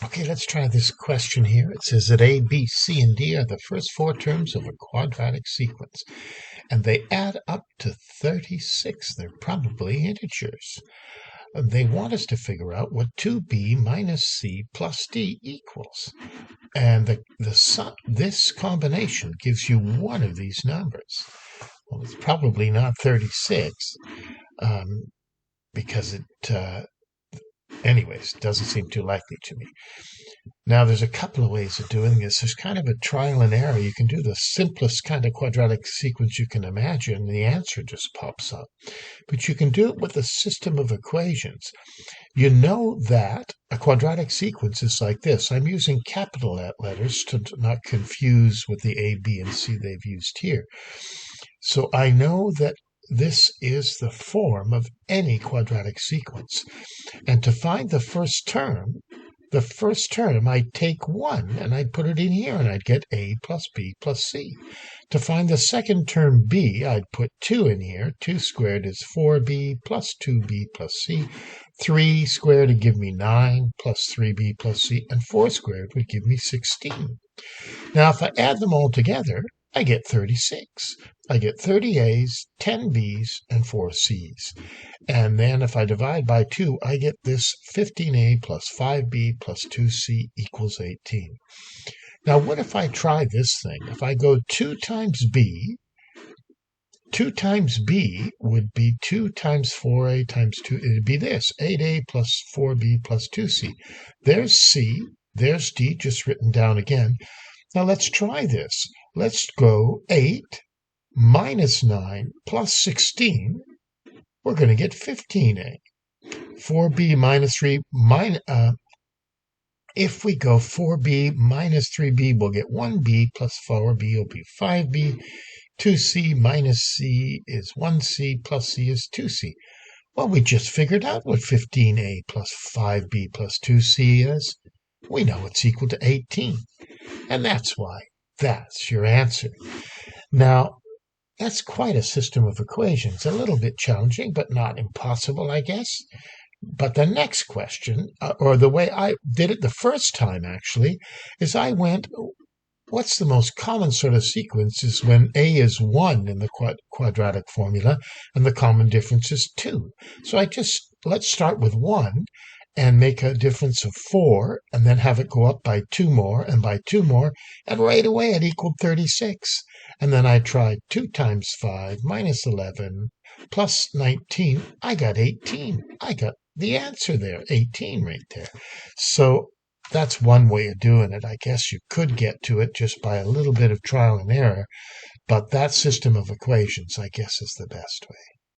Okay, let's try this question here. It says that A, B, C, and D are the first four terms of a quadratic sequence, and they add up to 36. They're probably integers. They want us to figure out what 2B minus C plus D equals. And this combination gives you one of these numbers. Well, it's probably not 36 because anyways, doesn't seem too likely to me. Now, there's a couple of ways of doing this. There's kind of a trial and error. You can do the simplest kind of quadratic sequence you can imagine, and the answer just pops up. But you can do it with a system of equations. You know that a quadratic sequence is like this. I'm using capital letters to not confuse with the A, B, and C they've used here. So I know that this is the form of any quadratic sequence. And to find the first term, I'd take 1 and I'd put it in here and I'd get A plus B plus C. To find the second term B, I'd put 2 in here. 2 squared is 4B plus 2B plus C. 3 squared would give me 9 plus 3B plus C. And 4 squared would give me 16. Now, if I add them all together, I get 36. I get 30 A's, 10 B's, and 4 C's. And then if I divide by 2, I get this 15A plus 5B plus 2C equals 18. Now, what if I try this thing? If I go 2 times B would be 2 times 4A times 2. It would be this, 8A plus 4B plus 2C. There's C. There's D, just written down again. Now, let's try this. Let's go 8 minus 9 plus 16. We're going to get 15A. 4B minus 3 if we go 4B minus 3B, we'll get 1B plus 4B will be 5B. 2C minus C is 1C plus C is 2C. Well, we just figured out what 15A plus 5B plus 2C is. We know it's equal to 18. And that's why. That's your answer. Now, that's quite a system of equations. A little bit challenging, but not impossible, I guess. But the next question, or the way I did it the first time, actually, is I went, what's the most common sort of sequence is when A is 1 in the quadratic formula, and the common difference is 2. So let's start with 1, and make a difference of 4, and then have it go up by 2 more, and by 2 more, and right away it equaled 36. And then I tried 2 times 5 minus 11 plus 19. I got 18. I got the answer there, 18 right there. So that's one way of doing it. I guess you could get to it just by a little bit of trial and error, but that system of equations, I guess, is the best way.